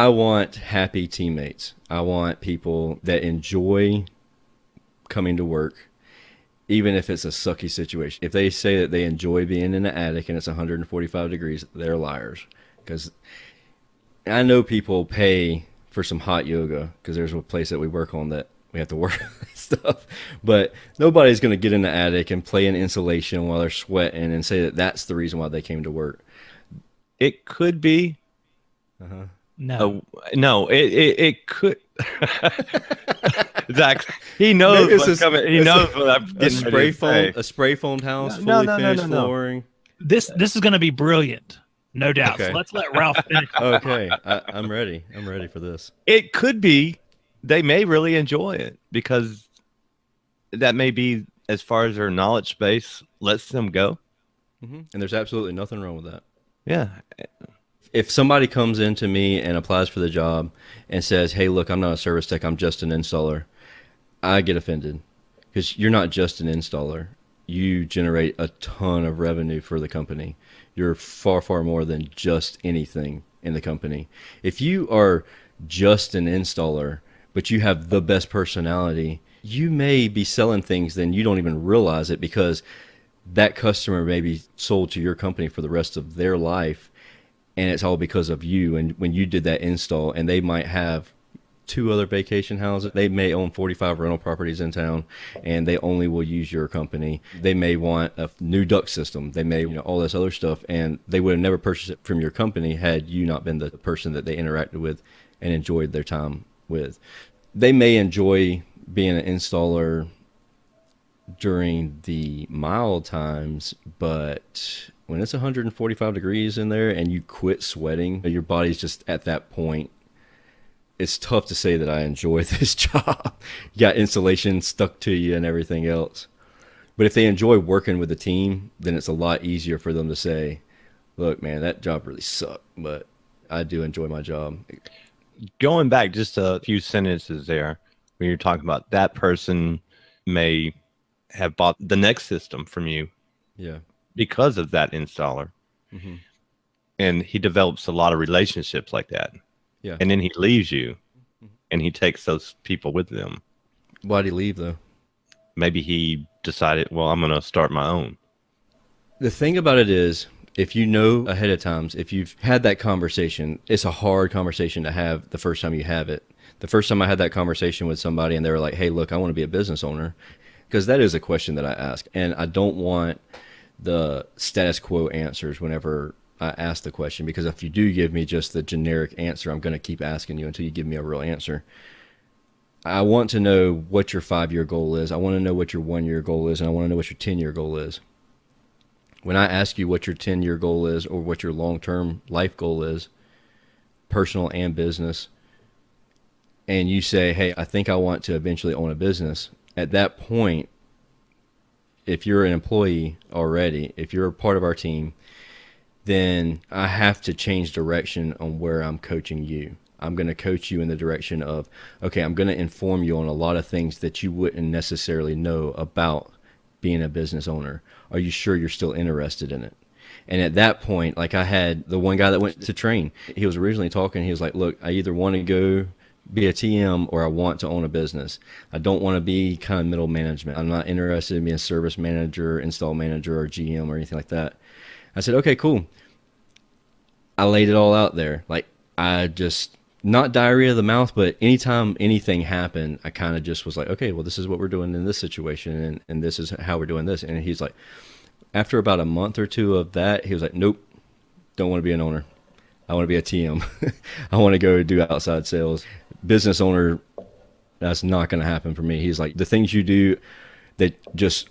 I want happy teammates. I want people that enjoy coming to work, even if it's a sucky situation. If they say that they enjoy being in the attic and it's 145 degrees, they're liars. Because I know people pay for some hot yoga because there's a place that we work on that we have to work stuff. But nobody's going to get in the attic and play in insulation while they're sweating and say that that's the reason why they came to work. It could be. Uh-huh. No, it could. Zach, he knows what's coming. He knows what I'm getting ready to say. A spray foamed house, fully finished flooring. This is going to be brilliant, no doubt. Okay. So let's let Ralph finish. Okay, I'm ready. I'm ready for this. It could be. They may really enjoy it because that may be, as far as their knowledge base lets them go. Mm-hmm. And there's absolutely nothing wrong with that. Yeah. If somebody comes into me and applies for the job and says, hey, look, I'm not a service tech, I'm just an installer, I get offended because you're not just an installer. You generate a ton of revenue for the company. You're far, far more than just anything in the company. If you are just an installer, but you have the best personality, you may be selling things then you don't even realize it because that customer may be sold to your company for the rest of their life, and it's all because of you. And when you did that install, and they might have 2 other vacation houses, they may own 45 rental properties in town, and they only will use your company. They may want a new duct system. They may, all this other stuff, and they would have never purchased it from your company had you not been the person that they interacted with and enjoyed their time with. They may enjoy being an installer during the mild times, but when it's 145 degrees in there and you quit sweating, your body's just at that point. It's tough to say that I enjoy this job. You got insulation stuck to you and everything else. But if they enjoy working with a team, then it's a lot easier for them to say, look, man, that job really sucked, but I do enjoy my job. Going back just a few sentences there, when you're talking about that person may have bought the next system from you, yeah, because of that installer, mm-hmm. and he develops a lot of relationships like that, yeah, and then he leaves you, and he takes those people with them. Why'd he leave though? Maybe he decided, well, I'm going to start my own. The thing about it is, if you know ahead of times, if you've had that conversation, it's a hard conversation to have the first time you have it. The first time I had that conversation with somebody and they were like, hey, look, I want to be a business owner, because that is a question that I ask. And I don't want the status quo answers whenever I ask the question, because if you do give me just the generic answer, I'm going to keep asking you until you give me a real answer. I want to know what your 5-year goal is. I want to know what your 1-year goal is. And I want to know what your 10-year goal is. When I ask you what your 10-year goal is or what your long-term life goal is, personal and business, and you say, hey, I think I want to eventually own a business, at that point, if you're an employee already, if you're a part of our team, then I have to change direction on where I'm coaching you. I'm going to coach you in the direction of, okay, I'm going to inform you on a lot of things that you wouldn't necessarily know about being a business owner. Are you sure you're still interested in it? And at that point, like I had the one guy that went to train, he was originally talking, he was like, look, I either want to go be a TM or I want to own a business. I don't want to be kind of middle management. I'm not interested in being a service manager, install manager, or GM or anything like that. I said, okay, cool. I laid it all out there. Like, I just, not diarrhea of the mouth, but anytime anything happened, I kind of just was like, okay, well, this is what we're doing in this situation, and this is how we're doing this. And he's like, after about a month or two of that, he was like, nope, don't want to be an owner. I want to be a TM. I want to go do outside sales. Business owner, that's not going to happen for me. He's like, the things you do that just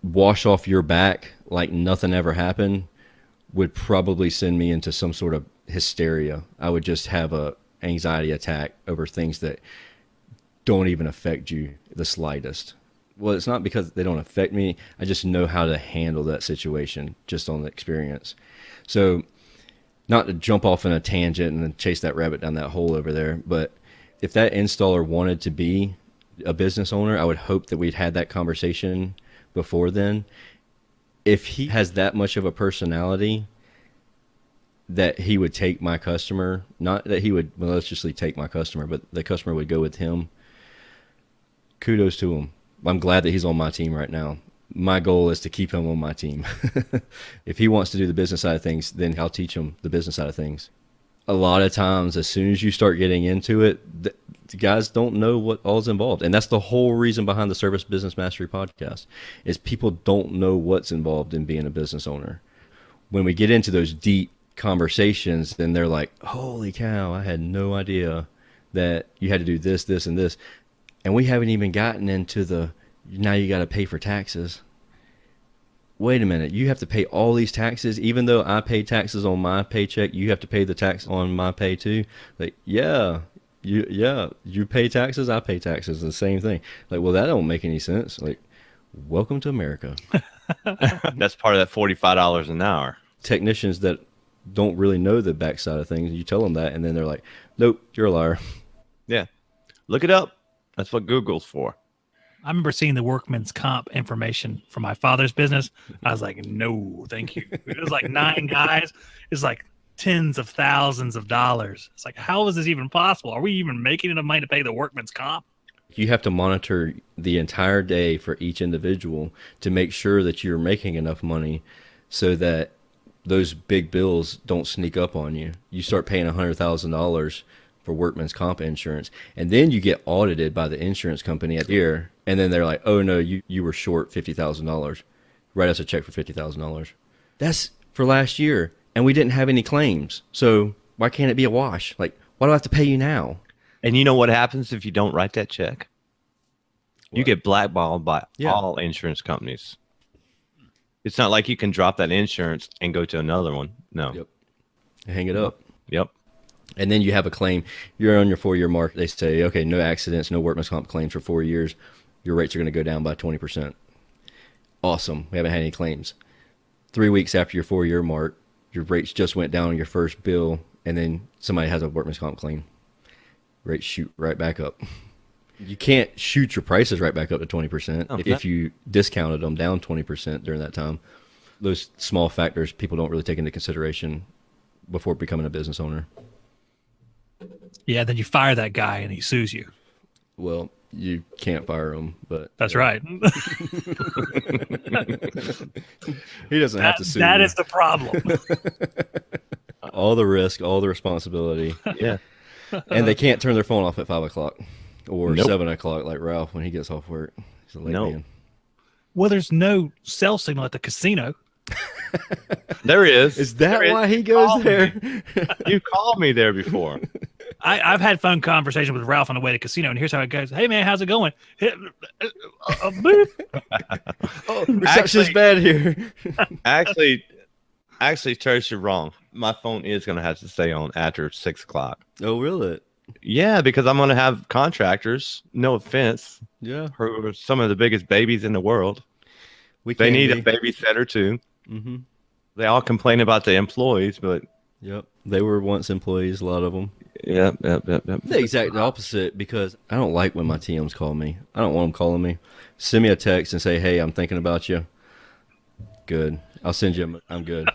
wash off your back like nothing ever happened would probably send me into some sort of hysteria. I would just have a anxiety attack over things that don't even affect you the slightest. Well, it's not because they don't affect me. I just know how to handle that situation just on the experience. So not to jump off in a tangent and then chase that rabbit down that hole over there, but if that installer wanted to be a business owner, I would hope that we'd had that conversation before then. If he has that much of a personality, that he would take my customer, not that he would maliciously take my customer, but the customer would go with him. Kudos to him. I'm glad that he's on my team right now. My goal is to keep him on my team. If he wants to do the business side of things, then I'll teach him the business side of things. A lot of times, as soon as you start getting into it, the guys don't know what all's involved. And that's the whole reason behind the Service Business Mastery podcast, is people don't know what's involved in being a business owner. When we get into those deep conversations, then they're like, holy cow, I had no idea that you had to do this, this, and this. And we haven't even gotten into now you got to pay for taxes. Wait a minute, you have to pay all these taxes, even though I pay taxes on my paycheck, you have to pay the tax on my pay too? Like, you pay taxes, I pay taxes, the same thing. Like, well, that don't make any sense. Like, welcome to America. That's part of that $45 an hour. Technicians that don't really know the backside of things, you tell them that, and then they're like, nope, you're a liar. Yeah. Look it up. That's what Google's for. I remember seeing the workman's comp information for my father's business. I was like, no, thank you. It was like 9 guys. It's like tens of thousands of dollars. It's like, how is this even possible? Are we even making enough money to pay the workman's comp? You have to monitor the entire day for each individual to make sure that you're making enough money so that those big bills don't sneak up on you. You start paying $100,000 for workman's comp insurance, and then you get audited by the insurance company at the year, and then they're like, oh no, you were short $50,000. Write us a check for $50,000. That's for last year, and we didn't have any claims. So why can't it be a wash? Like, why do I have to pay you now? And you know what happens if you don't write that check? What? You get blackballed by all insurance companies. It's not like you can drop that insurance and go to another one. No. Yep. Hang it up. Yep. And then you have a claim. You're on your 4-year mark. They say, okay, no accidents, no workman's comp claims for 4 years. Your rates are going to go down by 20%. Awesome. We haven't had any claims. 3 weeks after your 4-year mark, your rates just went down on your first bill, and then somebody has a workman's comp claim. Rates shoot right back up. You can't shoot your prices right back up to 20% if you discounted them down 20% during that time. Those small factors people don't really take into consideration before becoming a business owner. Yeah, then you fire that guy and he sues you. Well, you can't fire him, but that's right. He doesn't have to sue. That is the problem. All the risk, all the responsibility. Yeah. And they can't turn their phone off at 5 o'clock or 7 o'clock like Ralph when he gets off work. He's a late man. Well, there's no cell signal at the casino. There is. Is that why he goes there? You called me there before. I've had fun conversation with Ralph on the way to casino, and here's how it goes. Hey, man, how's it going? Reception's bad here. Actually, Tersh, you're wrong. My phone is going to have to stay on after 6 o'clock. Oh, really? Yeah, because I'm going to have contractors, no offense, Yeah. who are some of the biggest babies in the world. They need a babysitter, too. Mm-hmm. They all complain about the employees, but... Yep. They were once employees, a lot of them. Yep. The exact opposite, because I don't like when my TMs call me. I don't want them calling me. Send me a text and say, hey, I'm thinking about you. Good. I'll send you I'm good.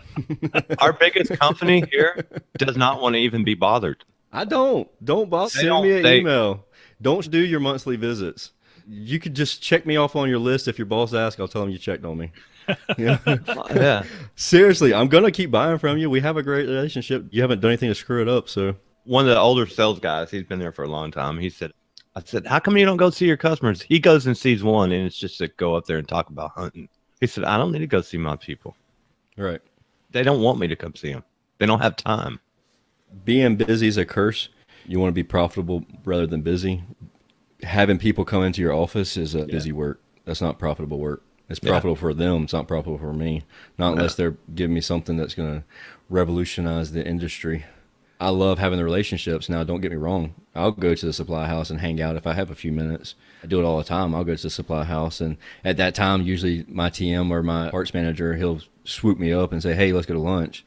Our biggest company here does not want to even be bothered. I don't. Don't bother. Send me an email. Don't do your monthly visits. You could just check me off on your list. If your boss asks, I'll tell him you checked on me. Yeah. Seriously, I'm going to keep buying from you. We have a great relationship. You haven't done anything to screw it up, so. One of the older sales guys, he's been there for a long time. I said, how come you don't go see your customers? He goes and sees one, and it's just to go up there and talk about hunting. He said, I don't need to go see my people. Right. They don't want me to come see them. They don't have time. Being busy is a curse. You want to be profitable rather than busy. Having people come into your office is a busy work. That's not profitable work. It's profitable for them. It's not profitable for me. Not unless they're giving me something that's going to revolutionize the industry. I love having the relationships. Now, don't get me wrong. I'll go to the supply house and hang out if I have a few minutes. I do it all the time. I'll go to the supply house, and at that time, usually my TM or my parts manager, he'll swoop me up and say, hey, let's go to lunch.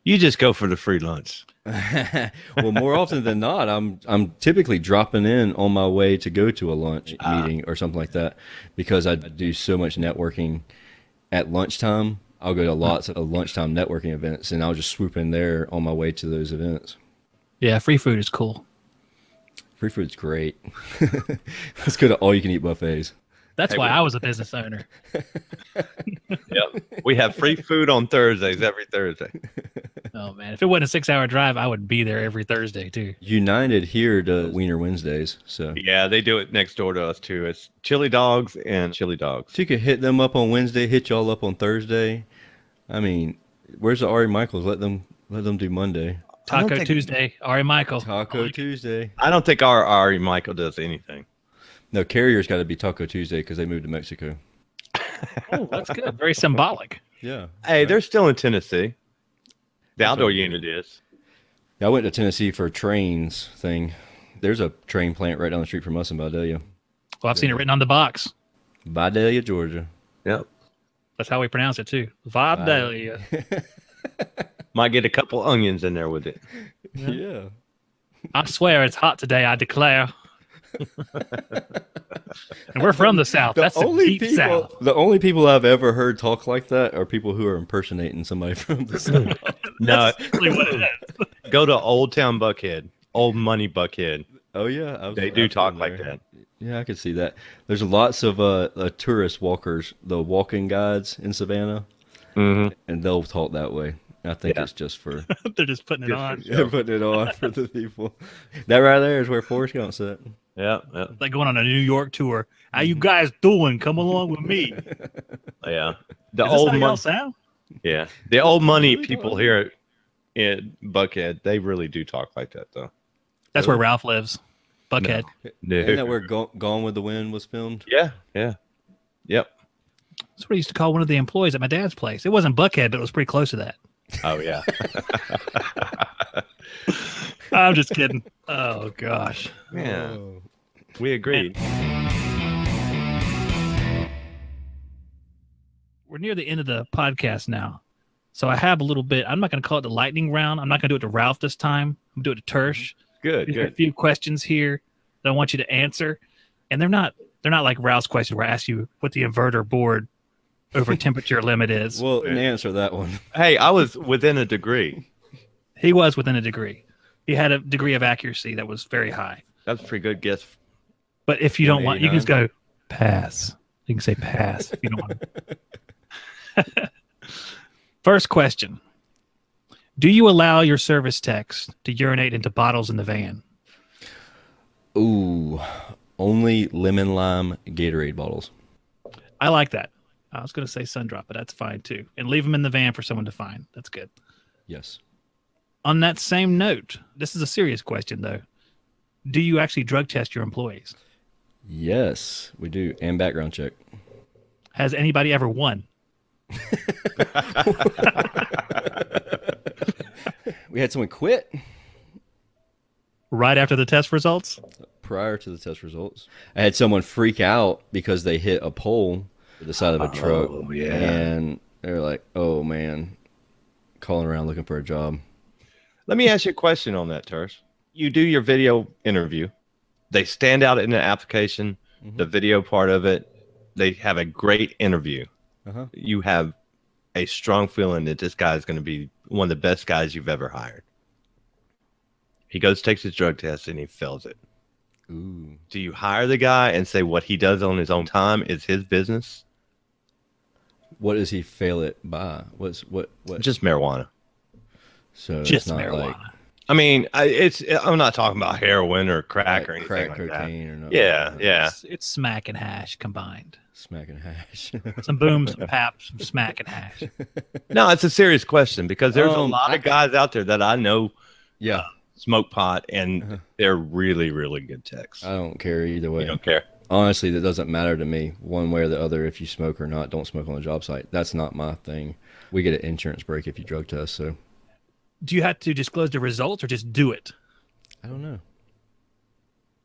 You just go for the free lunch. Well, more often than not, I'm typically dropping in on my way to go to a lunch meeting or something like that, because I do so much networking at lunchtime I'll go to lots of lunchtime networking events, and I'll just swoop in there on my way to those events. Yeah, free food is cool. Free food's great. Let's go to all-you-can-eat buffets. That's why I was a business owner. Yep. We have free food on Thursdays, every Thursday. Oh, man. If it wasn't a 6-hour drive, I would be there every Thursday, too. United here does Wiener Wednesdays. So Yeah, they do it next door to us, too. It's chili dogs and chili dogs. you could hit them up on Wednesday, hit y'all up on Thursday. I mean, where's the Ari Michaels? Let them do Monday. Taco Tuesday, Ari Michael. Taco Tuesday. I don't think our Ari Michael does anything. No, Carrier's got to be Taco Tuesday because they moved to Mexico. Oh, that's good. Very symbolic. Yeah. Hey, they're still in Tennessee. The outdoor unit is. Yeah, I went to Tennessee for a trains thing. There's a train plant right down the street from us in Vidalia. Well, I've seen it written on the box. Vidalia, Georgia. Yep. That's how we pronounce it, too. Vidalia. Might get a couple onions in there with it. Yeah. I swear it's hot today, I declare. And we're from the South. That's the deep South. The only people I've ever heard talk like that are people who are impersonating somebody from the South. No, That's really what it is. go to Old Town Buckhead, Old Money Buckhead. Oh yeah, They do talk like that. Yeah, I could see that. There's lots of tourist walkers, the walking guides in Savannah, and they'll talk that way. I think it's just for They're just putting it on. they're putting it on for the people. That right there is where Forrest Gump's at. Yeah, yeah, Like going on a New York tour. How you guys doing? Come along with me. yeah. The Is this old how y'all money, sound? yeah. The old money really people does. here in Buckhead, they really do talk like that, though. That's where Ralph lives. Buckhead. No. Isn't that where Gone with the Wind was filmed? Yeah, yeah, yep. That's what I used to call one of the employees at my dad's place. It wasn't Buckhead, but it was pretty close to that. Oh yeah. I'm just kidding. Oh, gosh. Yeah, Oh. we agreed. We're near the end of the podcast now. So I have a little bit. I'm not going to call it the lightning round. I'm not going to do it to Ralph this time. I'm going to do it to Tersh. Good, These are a good. few questions here that I want you to answer. And they're not like Ralph's question where I ask you what the inverter board over temperature limit is. Well, answer that one. Hey, I was within a degree. He was within a degree. He had a degree of accuracy that was very high. That's a pretty good guess. But if you don't want, you can just 189. go pass. You can say pass if you don't want. First question. Do you allow your service techs to urinate into bottles in the van? Ooh, only lemon lime Gatorade bottles. I like that. I was going to say Sundrop, but that's fine too. And leave them in the van for someone to find. That's good. Yes. On that same note, this is a serious question though. Do you actually drug test your employees? Yes, we do. And background check. Has anybody ever won? We had someone quit Right after the test results? prior to the test results. I had someone freak out because they hit a pole to the side of a truck. Oh, yeah. And they're like, oh man, calling around looking for a job. Let me ask you a question on that, Tersh. You do your video interview. They stand out in the application, the video part of it. They have a great interview. Uh-huh. You have a strong feeling that this guy is going to be one of the best guys you've ever hired. He goes, takes his drug test, and he fails it. Ooh. Do you hire the guy and say what he does on his own time is his business? What does he fail it by? What? Just marijuana. So Just it's not marijuana. like I mean, I'm not talking about heroin or crack or anything crack like cocaine that. or nothing. Yeah, like that. yeah. It's smack and hash combined. Smacking hash. Some boom, some pap, some smack and hash. No, it's a serious question because there's a lot I- of guys out there that I know Yeah. smoke pot and they're really, really good techs. I don't care either way. You don't care. Honestly, that doesn't matter to me one way or the other. If you smoke or not, don't smoke on the job site. That's not my thing. We get an insurance break if you drug test. So Do you have to disclose the results or just do it? I don't know.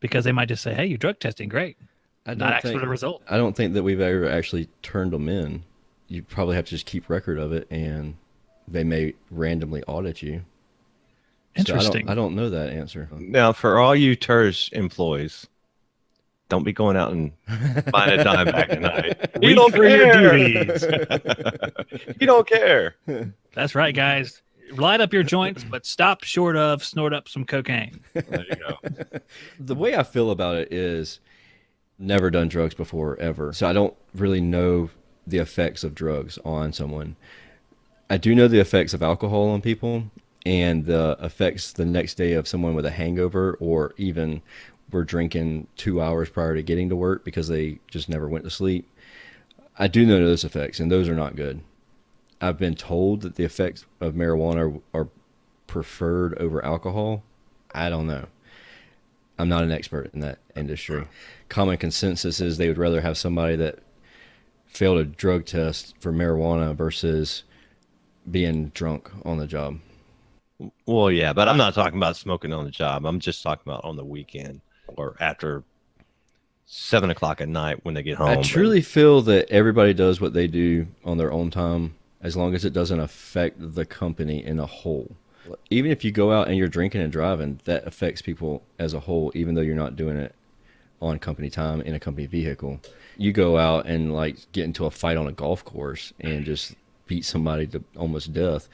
Because they might just say, hey, you're drug testing. Great. I Not don't ask for think, the result. I don't think that we've ever actually turned them in. You probably have to just keep record of it, and they may randomly audit you. So Interesting. I don't know that answer. Now, for all you Tersh employees, Don't be going out and buying a dime back tonight. Reach You don't for your care. duties. You don't care. That's right, guys. Light up your joints, but stop short of snort up some cocaine. There you go. The way I feel about it is never done drugs before ever. So I don't really know the effects of drugs on someone. I do know the effects of alcohol on people and the effects the next day of someone with a hangover, or even were drinking 2 hours prior to getting to work because they just never went to sleep. I do know those effects, and those are not good. I've been told that the effects of marijuana are preferred over alcohol. I don't know. I'm not an expert in that industry. Common consensus is they would rather have somebody that failed a drug test for marijuana versus being drunk on the job. Well, yeah, but I'm not talking about smoking on the job. I'm just talking about on the weekend or after 7 o'clock at night when they get home. I truly feel that everybody does what they do on their own time as long as it doesn't affect the company in a whole. Even if you go out and you're drinking and driving, that affects people as a whole, even though you're not doing it on company time in a company vehicle. You go out and like get into a fight on a golf course and just beat somebody to almost death,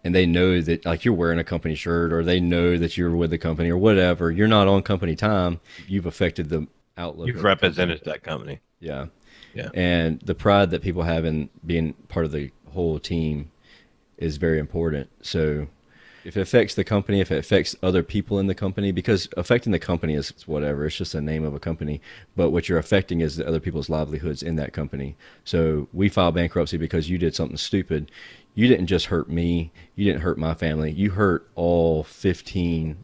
and they know that like you're wearing a company shirt, or they know that you're with the company or whatever, you're not on company time, you've affected the outlook. You've represented that company. Yeah. Yeah. And the pride that people have in being part of the whole team is very important. So if it affects the company, if it affects other people in the company, because affecting the company is whatever, it's just a name of a company, but what you're affecting is the other people's livelihoods in that company. So we file bankruptcy because you did something stupid. You didn't just hurt me, you didn't hurt my family, you hurt all 15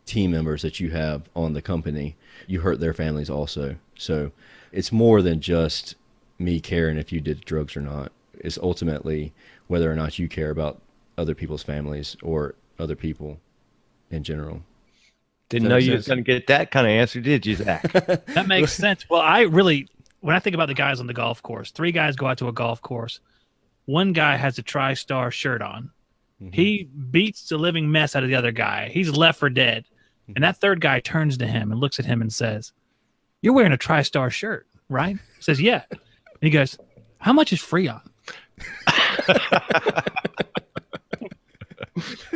team members that you have on the company. You hurt their families also. So it's more than just me caring if you did drugs or not. It's ultimately whether or not you care about other people's families or other people in general. Didn't know you was going to get that kind of answer, did you, Zach? That makes sense. Well, when I think about the guys on the golf course, 3 guys go out to a golf course. One guy has a TriStar shirt on. Mm-hmm. He beats the living mess out of the other guy. He's left for dead. Mm-hmm. And that third guy turns to him and looks at him and says, "You're wearing a TriStar shirt, right?" He says, "Yeah." And he goes, "How much is Freon?"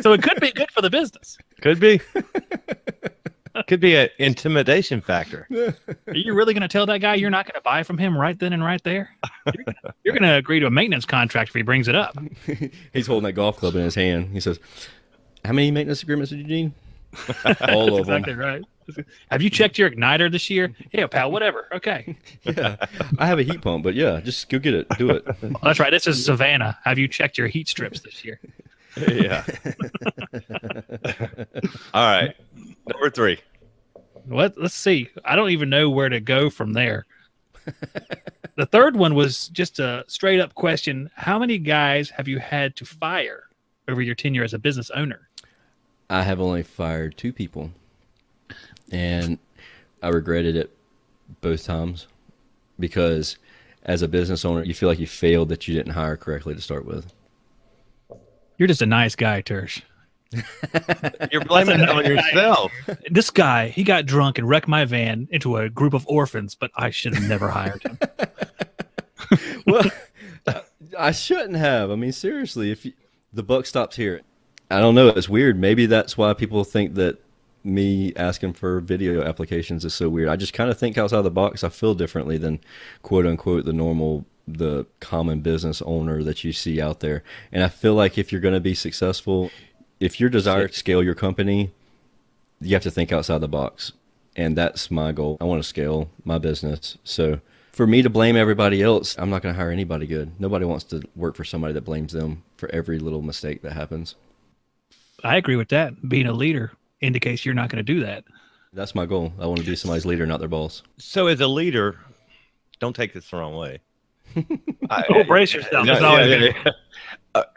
So it could be good for the business. Could be. Could be an intimidation factor. Are you really going to tell that guy you're not going to buy from him right then and right there? You're going to agree to a maintenance contract if he brings it up. He's holding that golf club in his hand. He says, "How many maintenance agreements did you need?" All of exactly them. Right. Have you checked your igniter this year? Yeah, pal, whatever. Okay. Yeah, I have a heat pump, but yeah, just go get it. Do it. Oh, that's right. This is Savannah. Have you checked your heat strips this year? Yeah. All right. Number 3. Let's see. I don't even know where to go from there. The third one was just a straight up question. How many guys have you had to fire over your tenure as a business owner? I have only fired 2 people, and I regretted it both times because as a business owner, you feel like you failed that you didn't hire correctly to start with. You're just a nice guy, Tersh. You're blaming it on yourself. This guy, he got drunk and wrecked my van into a group of orphans, but I should have never hired him. Well, I shouldn't have. I mean, seriously, the buck stops here. I don't know. It's weird. Maybe that's why people think that me asking for video applications is so weird. I just kind of think outside the box. I feel differently than quote unquote the common business owner that you see out there. And I feel like if you're going to be successful, if your desire to scale your company, you have to think outside the box. And that's my goal. I want to scale my business. So for me to blame everybody else, I'm not going to hire anybody good. Nobody wants to work for somebody that blames them for every little mistake that happens. I agree with that. Being a leader indicates you're not going to do that. That's my goal. I want to be somebody's leader, not their boss. So as a leader, don't take this the wrong way. Brace yourself.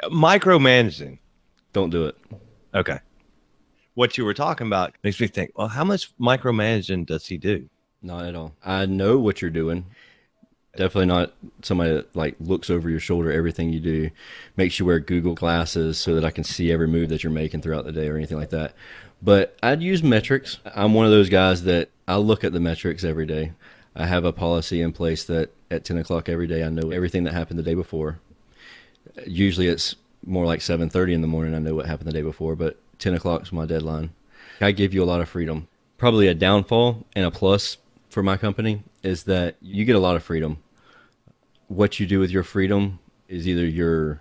Micromanaging. Don't do it. Okay. What you were talking about makes me think, well, how much micromanaging does he do? Not at all. I know what you're doing. Definitely not somebody that like looks over your shoulder everything you do, makes you wear Google glasses so that I can see every move that you're making throughout the day or anything like that. But I'd use metrics. I'm one of those guys that I look at the metrics every day. I have a policy in place that at 10 o'clock every day I know everything that happened the day before. Usually it's more like 7:30 in the morning I know what happened the day before, but 10 o'clock is my deadline. I give you a lot of freedom. Probably a downfall and a plus for my company is that you get a lot of freedom. What you do with your freedom is either your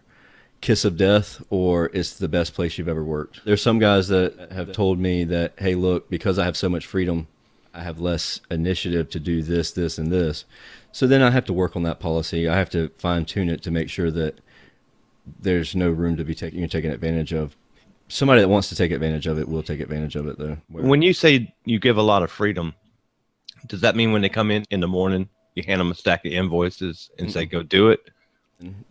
kiss of death or it's the best place you've ever worked. There's some guys that have told me that, hey, look, because I have so much freedom, I have less initiative to do this, this, and this. So then I have to work on that policy. I have to fine tune it to make sure that there's no room to be taken advantage of. Somebody that wants to take advantage of it will take advantage of it, though. When you say you give a lot of freedom, does that mean when they come in the morning, you hand them a stack of invoices and say, go do it?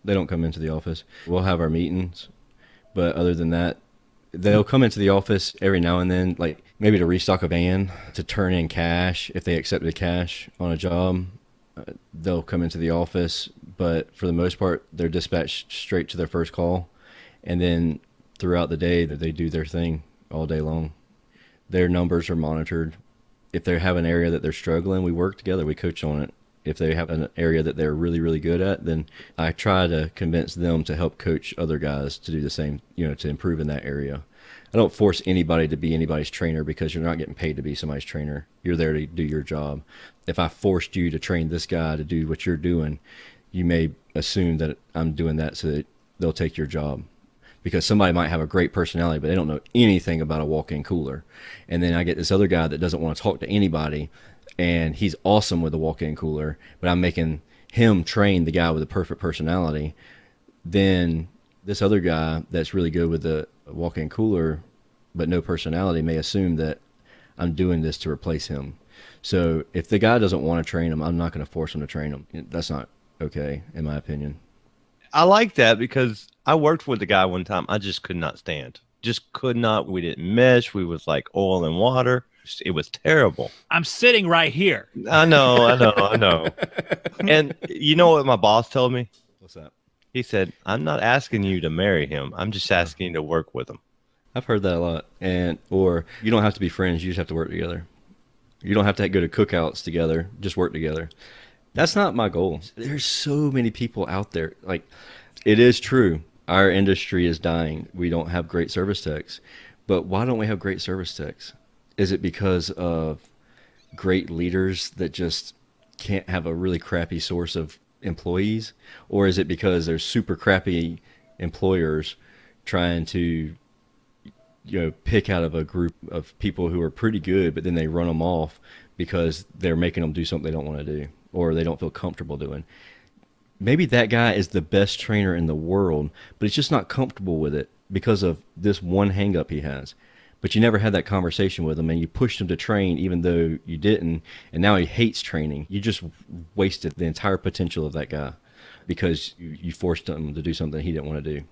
They don't come into the office. We'll have our meetings, but other than that, they'll come into the office every now and then, like maybe to restock a van, to turn in cash if they accepted cash on a job. They'll come into the office, but for the most part, they're dispatched straight to their first call, and then throughout the day, they do their thing all day long. Their numbers are monitored. If they have an area that they're struggling, we work together. We coach on it. If they have an area that they're really, really good at, then I try to convince them to help coach other guys to do the same, to improve in that area. I don't force anybody to be anybody's trainer because you're not getting paid to be somebody's trainer. You're there to do your job. If I forced you to train this guy to do what you're doing, you may assume that I'm doing that so that they'll take your job. Because somebody might have a great personality, but they don't know anything about a walk-in cooler. And then I get this other guy that doesn't want to talk to anybody, and he's awesome with the walk-in cooler, but I'm making him train the guy with the perfect personality. Then this other guy that's really good with the walk-in cooler but no personality may assume that I'm doing this to replace him. So if the guy doesn't want to train him, I'm not going to force him to train him. That's not okay, in my opinion. I like that because I worked with a guy one time I just could not stand. Just could not. We didn't mesh. We was like oil and water. It was terrible. I'm sitting right here. I know. And you know what my boss told me? What's that? He said, I'm not asking you to marry him. I'm just asking you to work with him. I've heard that a lot. Or you don't have to be friends. You just have to work together. You don't have to go to cookouts together. Just work together. That's not my goal. There's so many people out there. Like, it is true. Our industry is dying. We don't have great service techs. But why don't we have great service techs? Is it because of great leaders that just can't have a really crappy source of employees? Or is it because there's super crappy employers trying to pick out of a group of people who are pretty good, but then they run them off because they're making them do something they don't want to do or they don't feel comfortable doing? Maybe that guy is the best trainer in the world, but he's just not comfortable with it because of this one hang up he has. But you never had that conversation with him, and you pushed him to train even though you didn't, and now he hates training. You just wasted the entire potential of that guy because you forced him to do something he didn't want to do.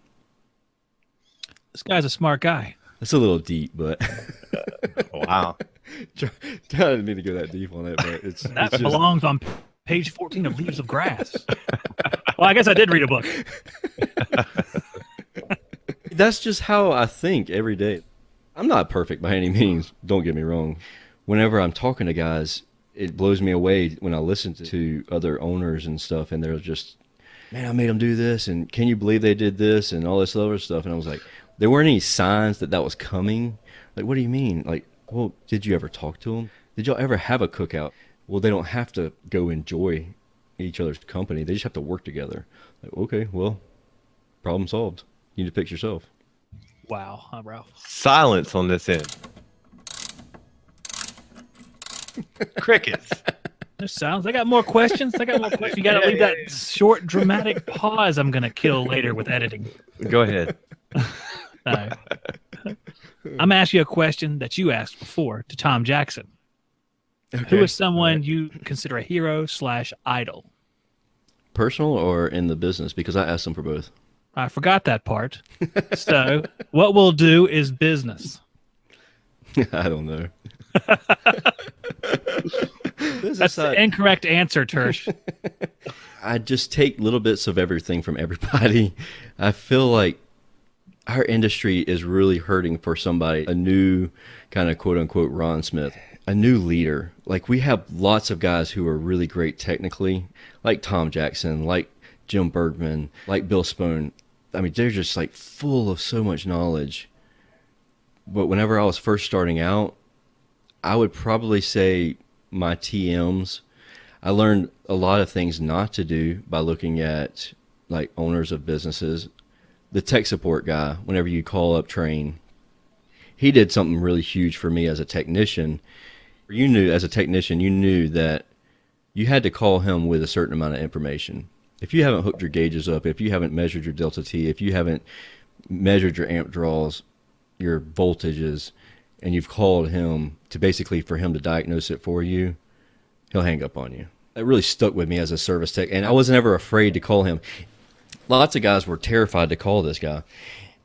This guy's a smart guy. That's a little deep, but Wow. I didn't mean to go that deep on it, but That belongs on page 14 of Leaves of Grass. Well, I guess I did read a book. That's just how I think every day. I'm not perfect by any means, don't get me wrong. Whenever I'm talking to guys, it blows me away when I listen to other owners and stuff, and they're just, man, I made them do this, and can you believe they did this, and all this other stuff. And I was like, there weren't any signs that was coming. Like, what do you mean? Like, well, did you ever talk to them? Did y'all ever have a cookout? Well, they don't have to go enjoy each other's company. They just have to work together. Like, okay, well, problem solved. You need to fix yourself. Wow, Ralph. Silence on this end. Crickets. There's sounds. I got more questions. You got to leave that short, dramatic pause I'm going to kill later with editing. Go ahead. No. I'm going to ask you a question that you asked before to Tom Jackson. Okay. Who is someone you consider a hero/idol? Personal or in the business? Because I asked them for both. I forgot that part. So what we'll do is business. I don't know. That's the incorrect answer, Tersh. I just take little bits of everything from everybody. I feel like our industry is really hurting for somebody, a new kind of quote unquote Ron Smith, a new leader. Like we have lots of guys who are really great technically, like Tom Jackson, like Jim Bergman, like Bill Spohn. I mean, they're just like full of so much knowledge. But whenever I was first starting out, I would probably say my TMs, I learned a lot of things not to do by looking at like owners of businesses. The tech support guy, whenever you call up Train, he did something really huge for me as a technician. You knew, as a technician, you knew that you had to call him with a certain amount of information. If you haven't hooked your gauges up, if you haven't measured your delta T, if you haven't measured your amp draws, your voltages, and you've called him to basically for him to diagnose it for you, he'll hang up on you. That really stuck with me as a service tech, and I wasn't ever afraid to call him. Lots of guys were terrified to call this guy,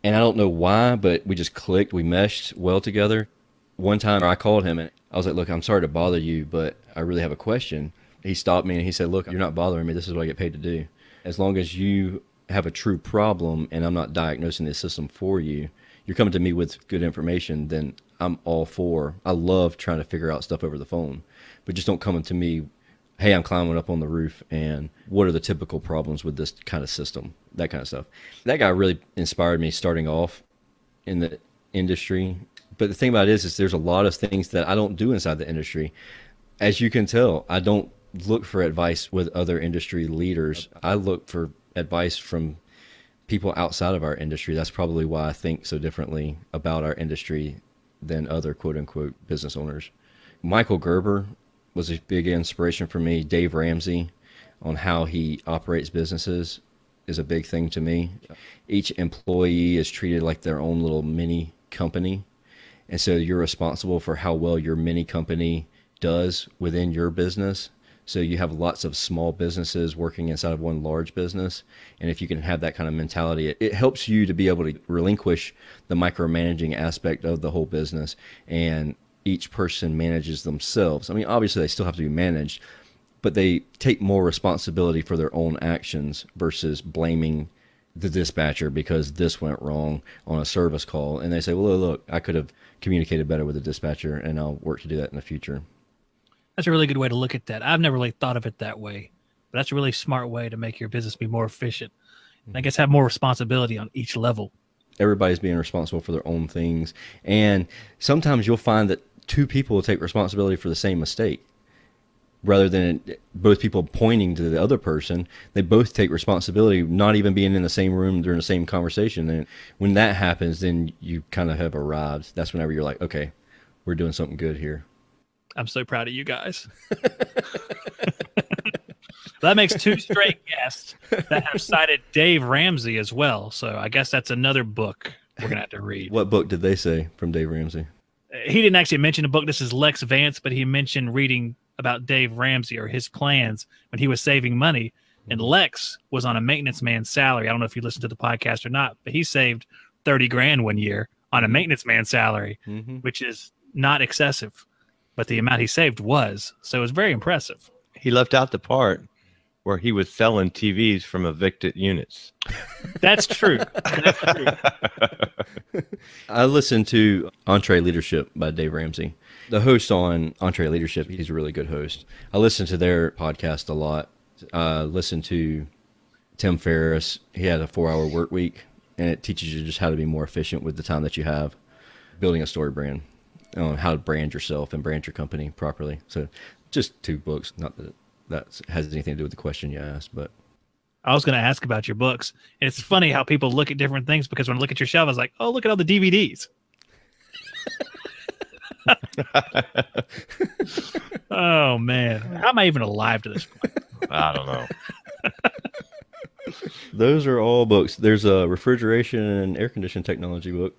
and I don't know why, but we just clicked. We meshed well together. One time I called him, and I was like, look, I'm sorry to bother you, but I really have a question. He stopped me, and he said, look, you're not bothering me. This is what I get paid to do. As long as you have a true problem, and I'm not diagnosing the system for you, you're coming to me with good information, then I'm all for. I love trying to figure out stuff over the phone, but just don't come to me, hey, I'm climbing up on the roof, and what are the typical problems with this kind of system, that kind of stuff. That guy really inspired me starting off in the industry. But the thing about it is there's a lot of things that I don't do inside the industry. As you can tell, I don't look for advice with other industry leaders. I look for advice from people outside of our industry. That's probably why I think so differently about our industry than other quote-unquote business owners. Michael Gerber was a big inspiration for me. Dave Ramsey on how he operates businesses is a big thing to me. Each employee is treated like their own little mini company. And so you're responsible for how well your mini company does within your business. So you have lots of small businesses working inside of one large business. And if you can have that kind of mentality, it helps you to be able to relinquish the micromanaging aspect of the whole business, and each person manages themselves. I mean, obviously they still have to be managed, but they take more responsibility for their own actions versus blaming the dispatcher because this went wrong on a service call. And they say, well, look, I could have communicated better with the dispatcher, and I'll work to do that in the future. That's a really good way to look at that. I've never really thought of it that way, but that's a really smart way to make your business be more efficient. And I guess have more responsibility on each level. Everybody's being responsible for their own things. And sometimes you'll find that two people will take responsibility for the same mistake. Rather than both people pointing to the other person, they both take responsibility, not even being in the same room during the same conversation. And when that happens, then you kind of have arrived. That's whenever you're like, okay, we're doing something good here. I'm so proud of you guys. That makes two straight guests that have cited Dave Ramsey as well. So I guess that's another book we're going to have to read. What book did they say from Dave Ramsey? He didn't actually mention a book. This is Lex Vance, but he mentioned reading about Dave Ramsey or his plans when he was saving money. And Lex was on a maintenance man's salary. I don't know if you listened to the podcast or not, but he saved 30 grand one year on a maintenance man's salary, which is not excessive. But the amount he saved was. So it was very impressive. He left out the part where he was selling TVs from evicted units. That's true. That's true. I listened to Entree Leadership by Dave Ramsey. The host on Entree Leadership, he's a really good host. I listen to their podcast a lot. I listened to Tim Ferriss. He had a 4-hour work week, and it teaches you just how to be more efficient with the time that you have, building a story brand. How to brand yourself and brand your company properly. So just 2 books, not that that has anything to do with the question you asked, but I was going to ask about your books. And it's funny how people look at different things, because when I look at your shelf, I was like, oh, look at all the DVDs. Oh, man. How am I even alive to this point? I don't know. Those are all books. There's a refrigeration and air conditioning technology book.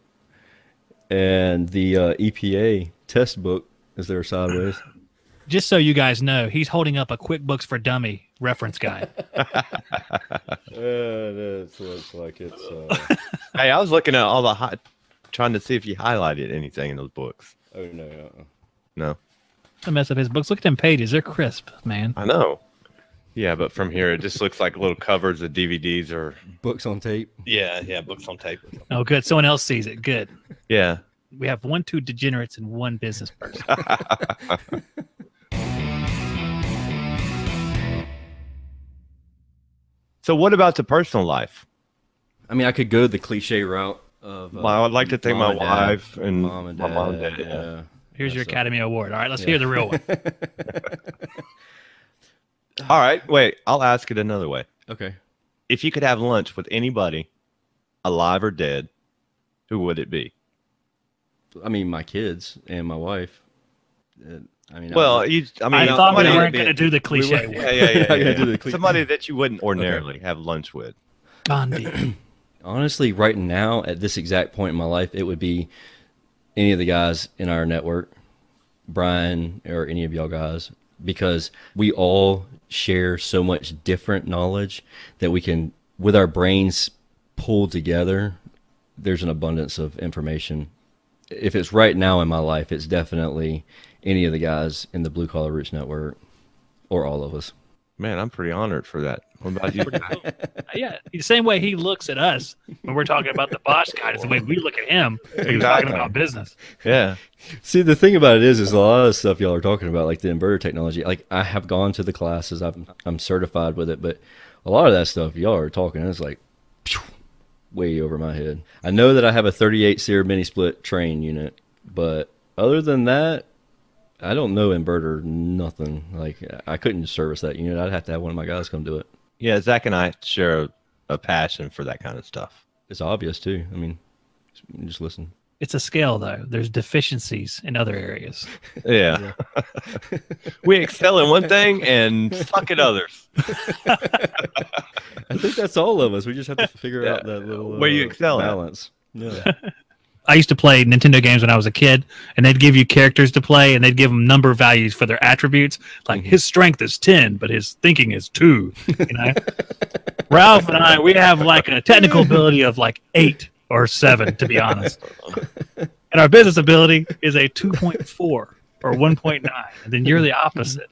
And the EPA test book is there sideways. Just so you guys know, he's holding up a QuickBooks for Dummy reference guide. That looks like it's... Hey, I was looking at all the trying to see if you highlighted anything in those books. Oh, no. No. I mess up his books. Look at them pages. They're crisp, man. I know. Yeah, but from here it just looks like little covers of DVDs or Books on tape. yeah, books on tape. Or something. Oh, good. Someone else sees it. Good. Yeah. We have 2 degenerates and 1 business person. So what about the personal life? I mean, I could go the cliche route of. Well, I'd like to thank my mom and dad, wife and mom and my dad. mom and dad. Yeah. Here's your That's Academy Award. All right, let's hear the real one. All right, wait. I'll ask it another way. Okay. If you could have lunch with anybody, alive or dead, who would it be? I mean, my kids and my wife. I mean, Well, I somebody thought we that- weren't going to do the cliche one. Yeah. gonna do the cliche. Somebody that you wouldn't ordinarily have lunch with. Gandhi. honestly, right now, at this exact point in my life, it would be any of the guys in our network, Brian or any of y'all guys, because we all share so much different knowledge that we can, with our brains pulled together, there's an abundance of information. If it's right now in my life, it's definitely any of the guys in the Blue Collar Roots Network or all of us. Man, I'm pretty honored for that. What about you? Yeah, the same way he looks at us when we're talking about the Bosch guy is the way we look at him when we're talking Exactly. about business. Yeah. See, the thing about it is a lot of the stuff y'all are talking about, like the inverter technology. Like, I have gone to the classes, I'm certified with it, but a lot of that stuff y'all are talking, it's like phew, way over my head. I know that I have a 38 SEER mini split train unit, but other than that, I don't know inverter nothing. Like, I couldn't service that unit. I'd have to have one of my guys come do it. Yeah, Zach and I share a passion for that kind of stuff. It's obvious too. I mean, just listen. It's a scale, though. There's deficiencies in other areas. Yeah. We excel in one thing and suck at others. I think that's all of us. We just have to figure Yeah. out that little Where you excel at. balance. Yeah. I used to play Nintendo games when I was a kid, and they'd give you characters to play, and they'd give them number values for their attributes. Like his strength is 10, but his thinking is 2. You know, Ralph and I, we have like a technical ability of like 8 or 7, to be honest, and our business ability is a 2.4 or 1.9, and then you're the opposite.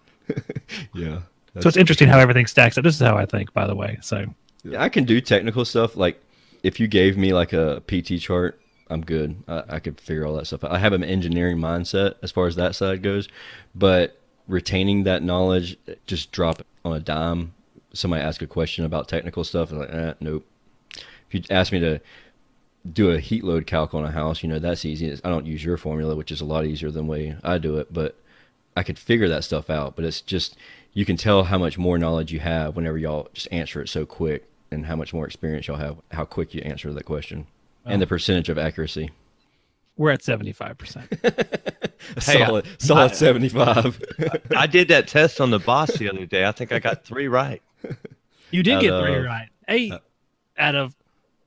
Yeah. So it's interesting how everything stacks up. This is how I think, by the way. So Yeah, I can do technical stuff. Like, if you gave me like a PT chart, I'm good. I could figure all that stuff out. I have an engineering mindset as far as that side goes, but retaining that knowledge, just drop it on a dime. Somebody ask a question about technical stuff, and like, nope. If you ask me to do a heat load calc on a house, you know, that's easy. I don't use your formula, which is a lot easier than the way I do it, but I could figure that stuff out. But it's just, you can tell how much more knowledge you have whenever y'all just answer it so quick, and how much more experience y'all have, how quick you answer that question. And the percentage of accuracy. we're at 75%. Solid 75. I did that test on the boss the other day. I think I got 3 right. You did Out get of- 3 right. 8 out of,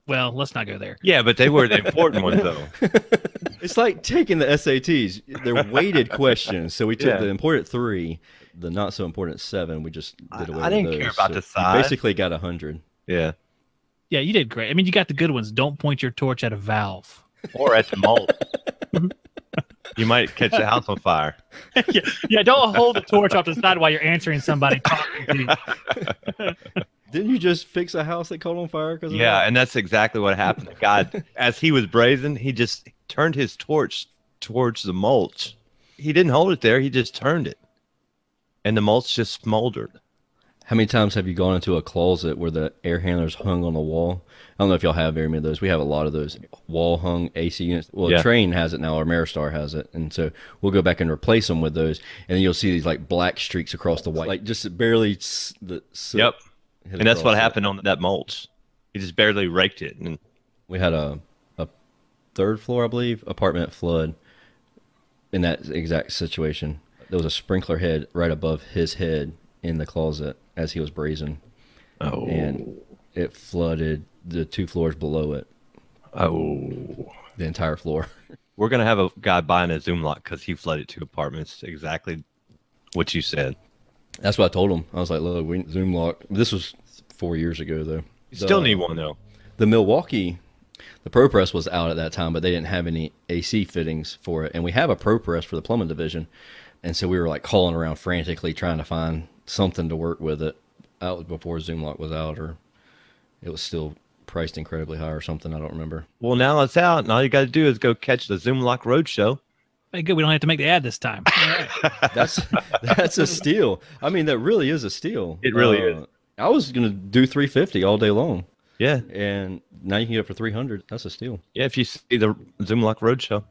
well, let's not go there. Yeah, but they were the important ones, though. It's like taking the SATs. They're weighted questions. So we took Yeah. the important 3, the not so important 7. We just did away I with didn't those. care about So the you size. basically got 100. Yeah. Yeah, you did great. I mean, you got the good ones. Don't point your torch at a valve. Or at the mold. You might catch the house on fire. Yeah, don't hold the torch off the side while you're answering somebody talking to you. Didn't you just fix a house that caught on fire? Because Yeah, and that's exactly what happened. The guy, as he was brazen, he just turned his torch towards the mulch. He didn't hold it there. He just turned it. And the mulch just smoldered. How many times have you gone into a closet where the air handlers hung on the wall? I don't know if y'all have very many of those. We have a lot of those wall hung AC units. Well, Yeah. Train has it now, or Ameristar has it, and so we'll go back and replace them with those, and then you'll see these like black streaks across the white, like just barely. Yep. And that's what happened on that mulch. He just barely raked it. And We had a 3rd floor, I believe, apartment flood in that exact situation. There was a sprinkler head right above his head in the closet as he was brazing, and it flooded the 2 floors below it, the entire floor. We're going to have a guy buying a Zoom lock because he flooded 2 apartments. Exactly what you said. That's what I told him. I was like, look, we Zoom lock. This was 4 years ago, though. You still need one, though. The Milwaukee, the ProPress was out at that time, but they didn't have any AC fittings for it. And we have a ProPress for the plumbing division. And so we were like calling around frantically trying to find something to work with it. out before ZoomLock was out, or it was still priced incredibly high or something. I don't remember. Well, now it's out, and all you got to do is go catch the ZoomLock Roadshow. Hey, good. We don't have to make the ad this time. All right. That's a steal. I mean, that really is a steal. It really is. I was gonna do $350 all day long. Yeah, and now you can get it for $300. That's a steal. yeah. If you see the ZoomLock Roadshow,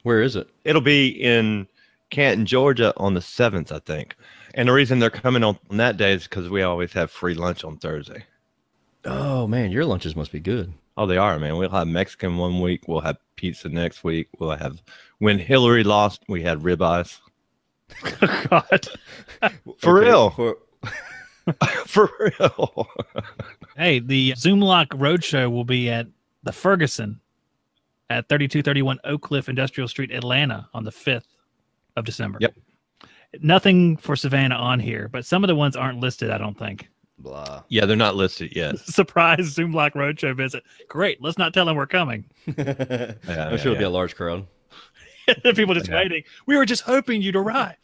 Where is it? it'll be in Canton, Georgia, on the 7th, I think. And the reason they're coming on that day is because we always have free lunch on Thursday. Oh man, your lunches must be good. Oh, they are, man. We'll have Mexican one week. We'll have pizza next week. We'll have, when Hillary lost, we had ribeyes. God. For Okay, real. For real. Hey, the ZoomLock Roadshow will be at the Ferguson at 3231 Oak Cliff Industrial Street, Atlanta on the 5th of December. Yep. Nothing for Savannah on here, but some of the ones aren't listed, I don't think. Blah. Yeah, they're not listed yet. Surprise ZoomLock Roadshow visit. Great. Let's not tell them we're coming. I'm sure it'll be a large crowd. People just waiting. We were just hoping you'd arrive.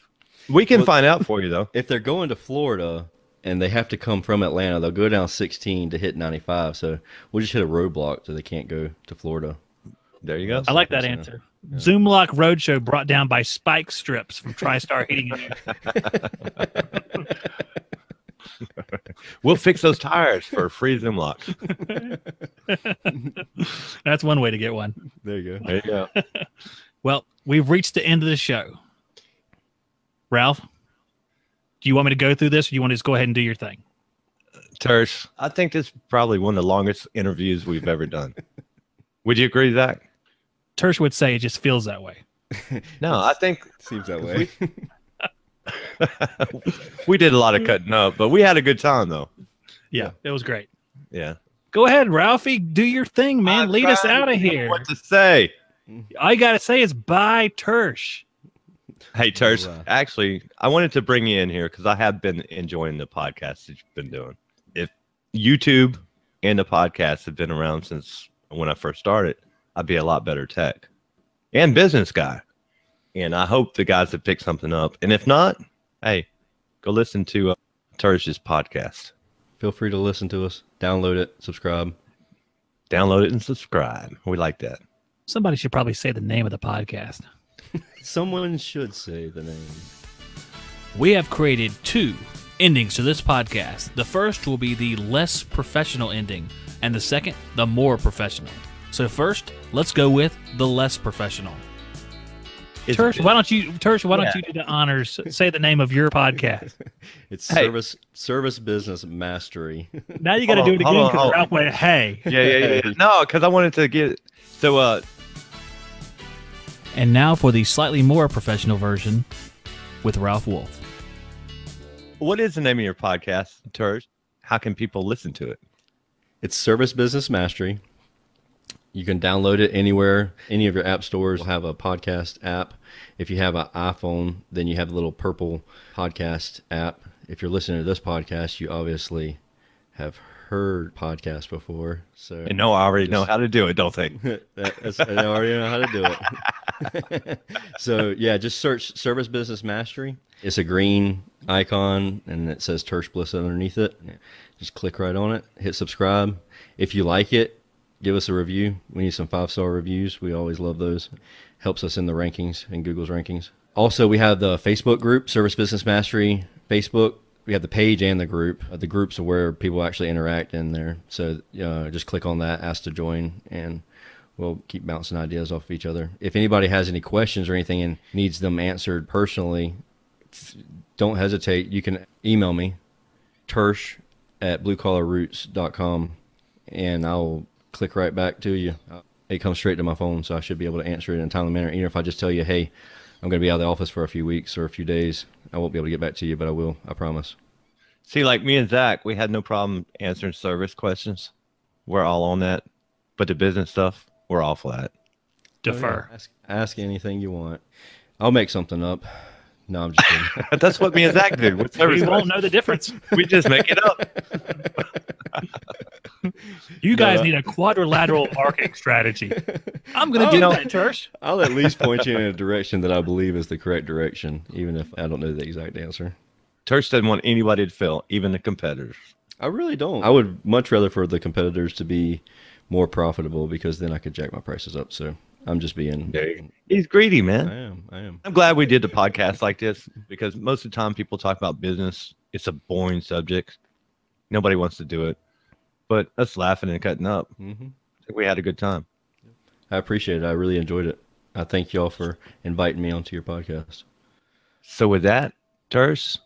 We can find out for you, though. If they're going to Florida and they have to come from Atlanta, they'll go down 16 to hit 95. So we'll just hit a roadblock so they can't go to Florida. There you go. I like that answer. Yeah. ZoomLock Roadshow brought down by spike strips from TriStar Heating and Air. We'll fix those tires for free ZoomLock. That's one way to get one. There you go. There you go. Well, we've reached the end of the show. Ralph, do you want me to go through this, or do you want to just go ahead and do your thing? Tersh, I think this is probably one of the longest interviews we've ever done. Would you agree, Zach? Tersh would say it just feels that way. No, I think Seems that way. we did a lot of cutting up, but we had a good time, though. Yeah, it was great. Yeah. Go ahead, Ralphie. Do your thing, man. Lead us out of here. What to say? All you got to say is bye, Tersh. Hey, Tersh, Wow. actually, I wanted to bring you in here because I have been enjoying the podcast that you've been doing. If YouTube and the podcast have been around since when I first started, I'd be a lot better tech and business guy. And I hope the guys have picked something up. And if not, hey, go listen to Tersh's podcast. Feel free to listen to us. Download it. Subscribe. Download it and subscribe. We like that. Somebody should probably say the name of the podcast. Someone should say the name. We have created 2 endings to this podcast. The first will be the less professional ending, and the second, the more professional. So first, let's go with the less professional. Tersh, why don't you do the honors? Say the name of your podcast. It's Hey. Service Business Mastery. Now you got to do it again because Ralph went, hey. Yeah. No, because I wanted to get it. So, And now for the slightly more professional version with Ralph Wolf. what is the name of your podcast, Tersh? How can people listen to it? It's Service Business Mastery. You can download it anywhere. Any of your app stores will have a podcast app. If you have an iPhone, then you have the little purple podcast app. If you're listening to this podcast, you obviously have heard podcasts before. So And no, I already know how to do it, don't they? I already know how to do it. So yeah, just search Service Business Mastery. It's a green icon and it says Tersh Blissett underneath it. Just click right on it, hit subscribe. If you like it, give us a review. We need some 5-star reviews. We always love those. Helps us in the rankings, in Google's rankings. Also, we have the Facebook group, Service Business Mastery Facebook. We have the page and the group. The groups are where people actually interact in there. So just click on that, ask to join, and we'll keep bouncing ideas off of each other. If anybody has any questions or anything and needs them answered personally, don't hesitate. You can email me, tersh@bluecollarroots.com, and I'll click right back to you. It comes straight to my phone, so I should be able to answer it in a timely manner. Even if I just tell you, hey, I'm going to be out of the office for a few weeks or a few days, I won't be able to get back to you, but I will. I promise. See, like me and Zach, we had no problem answering service questions. We're all on that. But the business stuff, we're all flat. Defer. Oh, yeah. Ask anything you want. I'll make something up. No, I'm just kidding. That's what me and Zach do. With service You won't questions. know the difference. We just make it up. You guys need a quadrilateral marketing strategy. I'm going to do that, Tersh. I'll at least point you in a direction that I believe is the correct direction, even if I don't know the exact answer. Tersh doesn't want anybody to fail, even the competitors. I really don't. I would much rather for the competitors to be more profitable because then I could jack my prices up. So I'm just being. He's greedy, man. I am. I'm glad we did the podcast like this because most of the time people talk about business. It's a boring subject. Nobody wants to do it. But us laughing and cutting up, I think we had a good time. I appreciate it. I really enjoyed it. I thank y'all for inviting me onto your podcast. So with that, Tersh,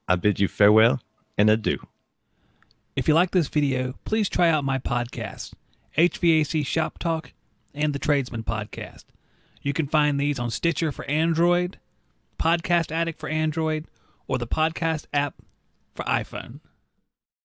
I bid you farewell and adieu. If you like this video, please try out my podcast, HVAC Shop Talk, and the Tradesman Podcast. You can find these on Stitcher for Android, Podcast Addict for Android, or the podcast app for iPhone.